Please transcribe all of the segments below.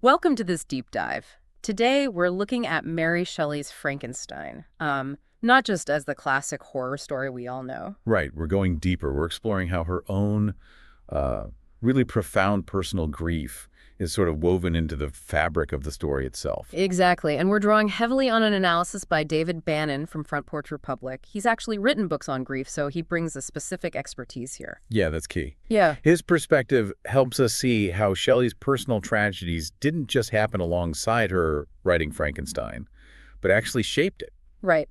Welcome to this deep dive. Today, we're looking at Mary Shelley's Frankenstein, not just as the classic horror story we all know. Right. We're going deeper. We're exploring how her own uh, really profound personal grief is sort of woven into the fabric of the story itself. Exactly, and we're drawing heavily on an analysis by David Bannon from Front Porch Republic. He's actually written books on grief, so he brings a specific expertise here. Yeah, that's key. Yeah. His perspective helps us see how Shelley's personal tragedies didn't just happen alongside her writing Frankenstein, but actually shaped it. Right.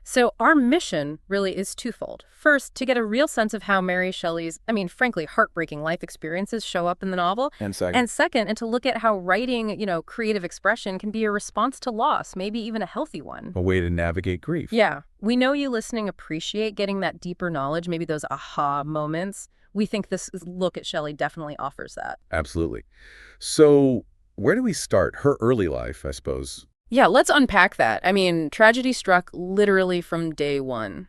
So our mission really is twofold. First, to get a real sense of how Mary Shelley's, frankly, heartbreaking life experiences show up in the novel. And second, And to look at how writing, creative expression can be a response to loss, maybe even a healthy one. a way to navigate grief. Yeah. We know you listening appreciate getting that deeper knowledge, maybe those aha moments. We think this look at Shelley definitely offers that. Absolutely. So where do we start? Her early life, I suppose. Yeah, let's unpack that. Tragedy struck literally from day one.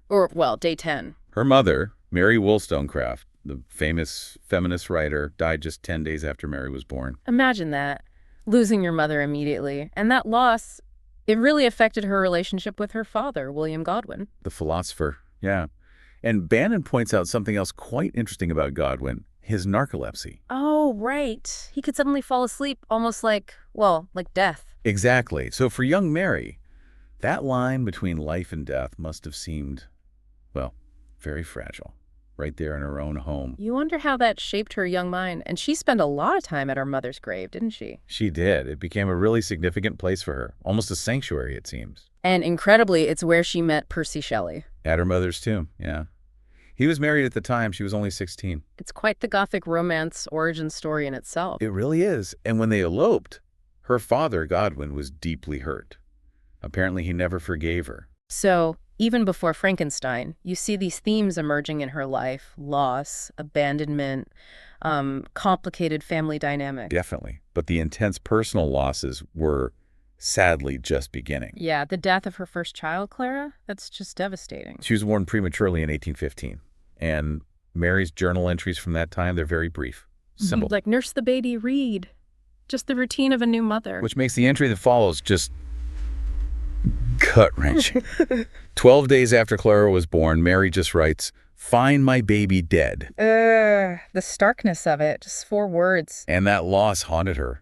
Or, well, day 10. Her mother, Mary Wollstonecraft, the famous feminist writer, died just 10 days after Mary was born. Imagine that, losing your mother immediately. And that loss, it really affected her relationship with her father, William Godwin. The philosopher, yeah. And Bannon points out something else quite interesting about Godwin, his narcolepsy. Oh, right. He could suddenly fall asleep, almost like death. Exactly. So for young Mary, that line between life and death must have seemed, well, very fragile, right there in her own home. You wonder how that shaped her young mind. And she spent a lot of time at her mother's grave, didn't she? She did. It became a really significant place for her, almost a sanctuary, it seems. And incredibly, it's where she met Percy Shelley. At her mother's tomb, yeah. He was married at the time. She was only 16. It's quite the Gothic romance origin story in itself. It really is. And when they eloped, her father, Godwin, was deeply hurt. Apparently, he never forgave her. So, even before Frankenstein, you see these themes emerging in her life: loss, abandonment, complicated family dynamics. Definitely. But the intense personal losses were sadly just beginning. Yeah, the death of her first child, Clara, that's just devastating. She was born prematurely in 1815. And Mary's journal entries from that time, they're very brief, simple. Like nurse the baby, read. Just the routine of a new mother. Which makes the entry that follows just gut-wrenching. 12 days after Clara was born, Mary just writes, "Find my baby dead." The starkness of it, just 4 words. And that loss haunted her.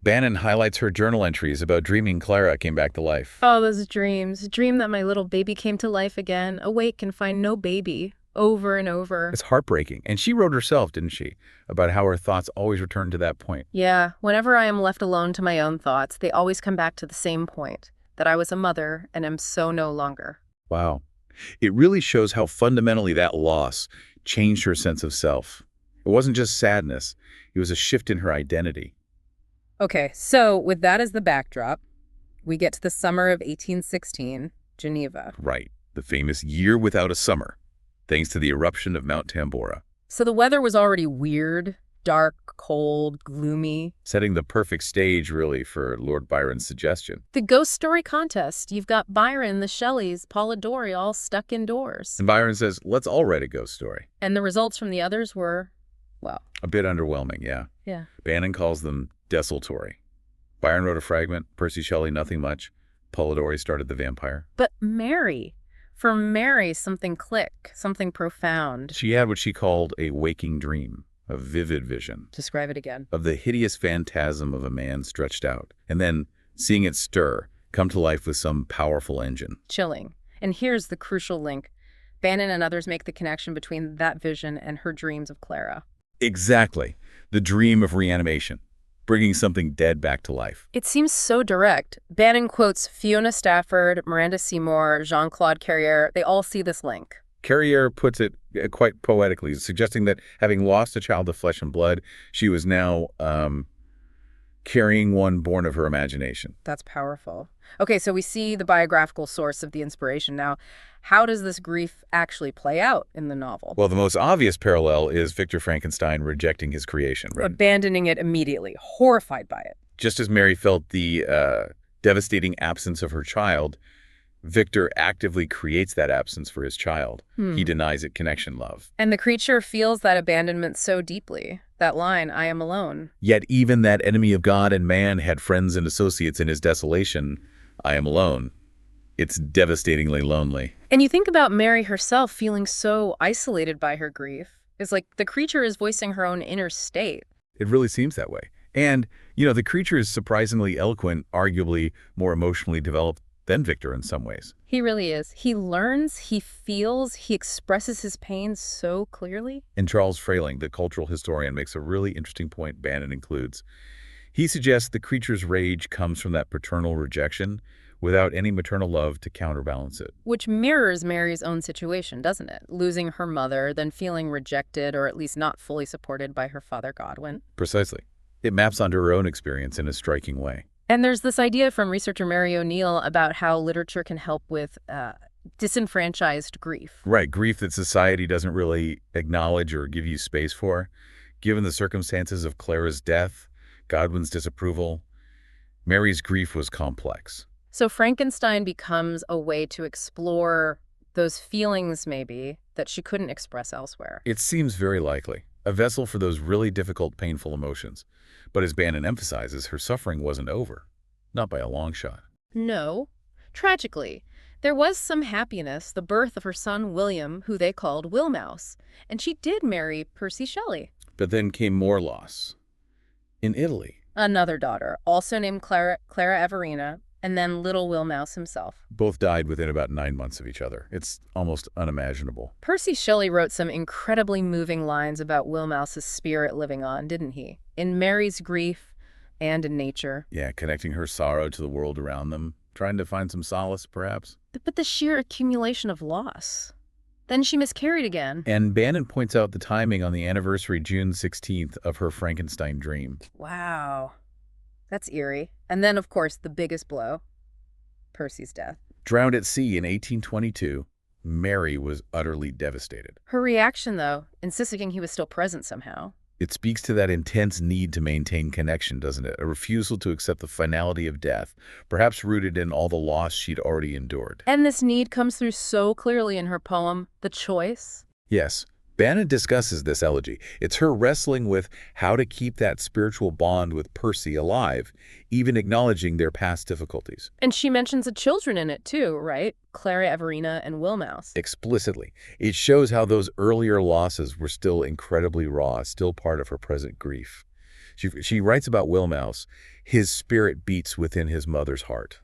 Bannon highlights her journal entries about dreaming Clara came back to life. Oh, those dreams. Dream that my little baby came to life again, awake and find no baby. Over and over. It's heartbreaking. And she wrote herself, didn't she, about how her thoughts always return to that point. Yeah, whenever I am left alone to my own thoughts, they always come back to the same point, that I was a mother and am so no longer. Wow. It really shows how fundamentally that loss changed her sense of self. It wasn't just sadness. It was a shift in her identity. Okay, so with that as the backdrop, we get to the summer of 1816, Geneva. Right. The famous year without a summer, thanks to the eruption of Mount Tambora. So the weather was already weird, dark, cold, gloomy. Setting the perfect stage, really, for Lord Byron's suggestion. The ghost story contest. You've got Byron, the Shelleys, Polidori all stuck indoors. And Byron says, let's all write a ghost story. And the results from the others were, well... A bit underwhelming, yeah. Yeah. Bannon calls them desultory. Byron wrote a fragment, Percy Shelley nothing much. Polidori started The Vampire. But Mary... For Mary, something clicked, something profound. She had what she called a waking dream, a vivid vision. Describe it again. Of the hideous phantasm of a man stretched out, and then seeing it stir, come to life with some powerful engine. Chilling. And here's the crucial link. Bannon and others make the connection between that vision and her dreams of Clara. Exactly. The dream of reanimation, bringing something dead back to life. It seems so direct. Bannon quotes Fiona Stafford, Miranda Seymour, Jean-Claude Carrière. They all see this link. Carrière puts it quite poetically, suggesting that having lost a child of flesh and blood, she was now carrying one born of her imagination. That's powerful. Okay, so we see the biographical source of the inspiration. Now, how does this grief actually play out in the novel? Well, the most obvious parallel is Victor Frankenstein rejecting his creation. Right? Abandoning it immediately, horrified by it. Just as Mary felt the devastating absence of her child, Victor actively creates that absence for his child. He denies it connection love. And the creature feels that abandonment so deeply. That line, I am alone. Yet even that enemy of God and man had friends and associates in his desolation. I am alone. It's devastatingly lonely. And you think about Mary herself feeling so isolated by her grief. It's like the creature is voicing her own inner state. It really seems that way. And, the creature is surprisingly eloquent, arguably more emotionally developed than Victor in some ways. He really is. He learns, he feels, he expresses his pain so clearly. And Charles Frayling, the cultural historian, makes a really interesting point Bannon includes. He suggests the creature's rage comes from that paternal rejection without any maternal love to counterbalance it. Which mirrors Mary's own situation, doesn't it? Losing her mother, then feeling rejected or at least not fully supported by her father Godwin. Precisely. It maps onto her own experience in a striking way. And there's this idea from researcher Mary O'Neill about how literature can help with disenfranchised grief. Right, grief that society doesn't really acknowledge or give you space for. Given the circumstances of Clara's death, Godwin's disapproval, Mary's grief was complex. So Frankenstein becomes a way to explore those feelings, maybe, that she couldn't express elsewhere. It seems very likely. A vessel for those really difficult, painful emotions. But as Bannon emphasizes, her suffering wasn't over. Not by a long shot. No. Tragically, there was some happiness, the birth of her son William, who they called Willmouse, and she did marry Percy Shelley. But then came more loss. In Italy. Another daughter, also named Clara Everina, and then little Willmouse himself. Both died within about 9 months of each other. It's almost unimaginable. Percy Shelley wrote some incredibly moving lines about Willmouse's spirit living on, didn't he? In Mary's grief and in nature. Yeah, connecting her sorrow to the world around them. Trying to find some solace, perhaps. But the sheer accumulation of loss. Then she miscarried again. And Bannon points out the timing on the anniversary, June 16th, of her Frankenstein dream. Wow. That's eerie. And then, of course, the biggest blow, Percy's death. Drowned at sea in 1822, Mary was utterly devastated. Her reaction, though, insisting he was still present somehow. It speaks to that intense need to maintain connection, doesn't it? A refusal to accept the finality of death, perhaps rooted in all the loss she'd already endured. And this need comes through so clearly in her poem, The Choice. Yes. Bannon discusses this elegy. It's her wrestling with how to keep that spiritual bond with Percy alive, even acknowledging their past difficulties. And she mentions the children in it too, right? Clara Everina and Willmouse. Explicitly. It shows how those earlier losses were still incredibly raw, still part of her present grief. She writes about Willmouse, his spirit beats within his mother's heart.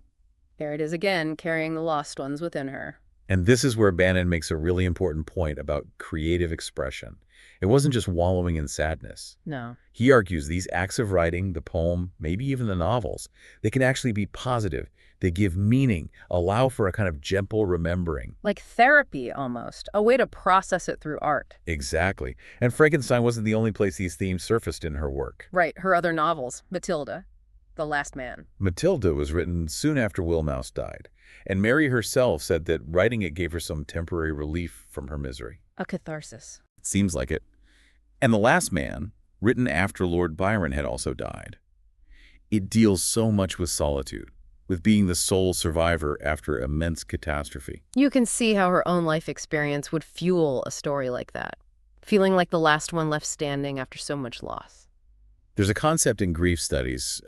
There it is again, carrying the lost ones within her. And this is where Bannon makes a really important point about creative expression. It wasn't just wallowing in sadness. No. He argues these acts of writing, the poem, maybe even the novels, they can actually be positive. They give meaning, allow for a kind of gentle remembering. Like therapy, almost. A way to process it through art. Exactly. And Frankenstein wasn't the only place these themes surfaced in her work. Right, her other novels, Matilda, The Last Man. Matilda was written soon after Willmouse died. And Mary herself said that writing it gave her some temporary relief from her misery. A catharsis. It seems like it. And The Last Man, written after Lord Byron had also died. It deals so much with solitude, with being the sole survivor after immense catastrophe. You can see how her own life experience would fuel a story like that. Feeling like the last one left standing after so much loss. There's a concept in grief studies,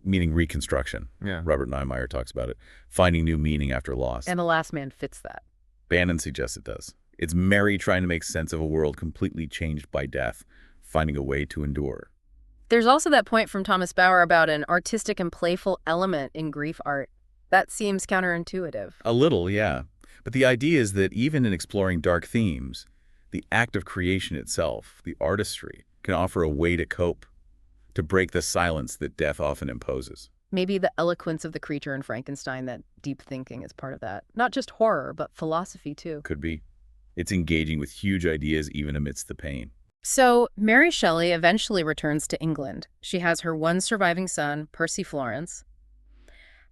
meaning reconstruction. Yeah. Robert Niemeyer talks about it. Finding new meaning after loss. And The Last Man fits that. Bannon suggests it does. It's Mary trying to make sense of a world completely changed by death, finding a way to endure. There's also that point from Thomas Bauer about an artistic and playful element in grief art. That seems counterintuitive. A little, yeah. But the idea is that even in exploring dark themes, the act of creation itself, the artistry, can offer a way to cope, to break the silence that death often imposes. Maybe the eloquence of the creature in Frankenstein, that deep thinking is part of that. Not just horror, but philosophy too. Could be. It's engaging with huge ideas even amidst the pain. So Mary Shelley eventually returns to England. She has her one surviving son, Percy Florence.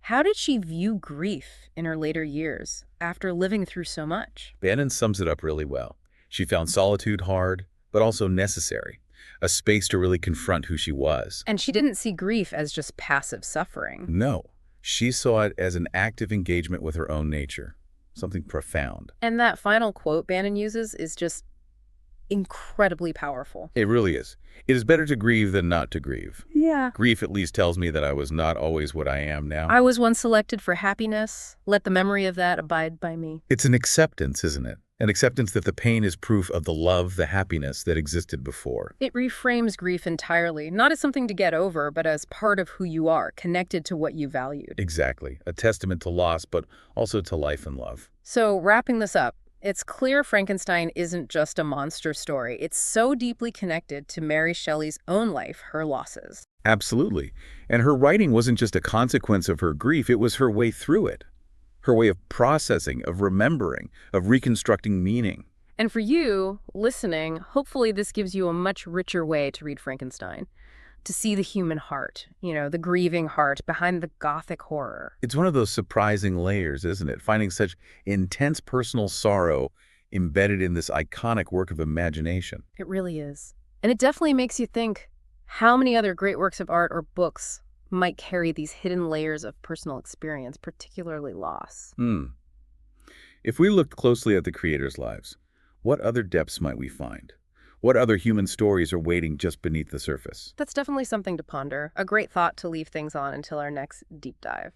How did she view grief in her later years after living through so much? Bannon sums it up really well. She found solitude hard, but also necessary. A space to really confront who she was. And she didn't see grief as just passive suffering. No, she saw it as an active engagement with her own nature, something profound. And that final quote Bannon uses is just incredibly powerful. It really is. It is better to grieve than not to grieve. Yeah. Grief at least tells me that I was not always what I am now. I was once selected for happiness. Let the memory of that abide by me. It's an acceptance, isn't it? An acceptance that the pain is proof of the love, the happiness that existed before. It reframes grief entirely, not as something to get over, but as part of who you are, connected to what you valued. Exactly. A testament to loss, but also to life and love. So, wrapping this up, it's clear Frankenstein isn't just a monster story. It's so deeply connected to Mary Shelley's own life, her losses. Absolutely. And her writing wasn't just a consequence of her grief, it was her way through it. Her way of processing, of remembering, of reconstructing meaning. And for you, listening, hopefully this gives you a much richer way to read Frankenstein, to see the human heart, the grieving heart behind the Gothic horror. It's one of those surprising layers, isn't it? Finding such intense personal sorrow embedded in this iconic work of imagination. It really is. And it definitely makes you think, how many other great works of art or books might carry these hidden layers of personal experience, particularly loss? If we looked closely at the creators' lives, what other depths might we find? What other human stories are waiting just beneath the surface? That's definitely something to ponder. A great thought to leave things on until our next deep dive.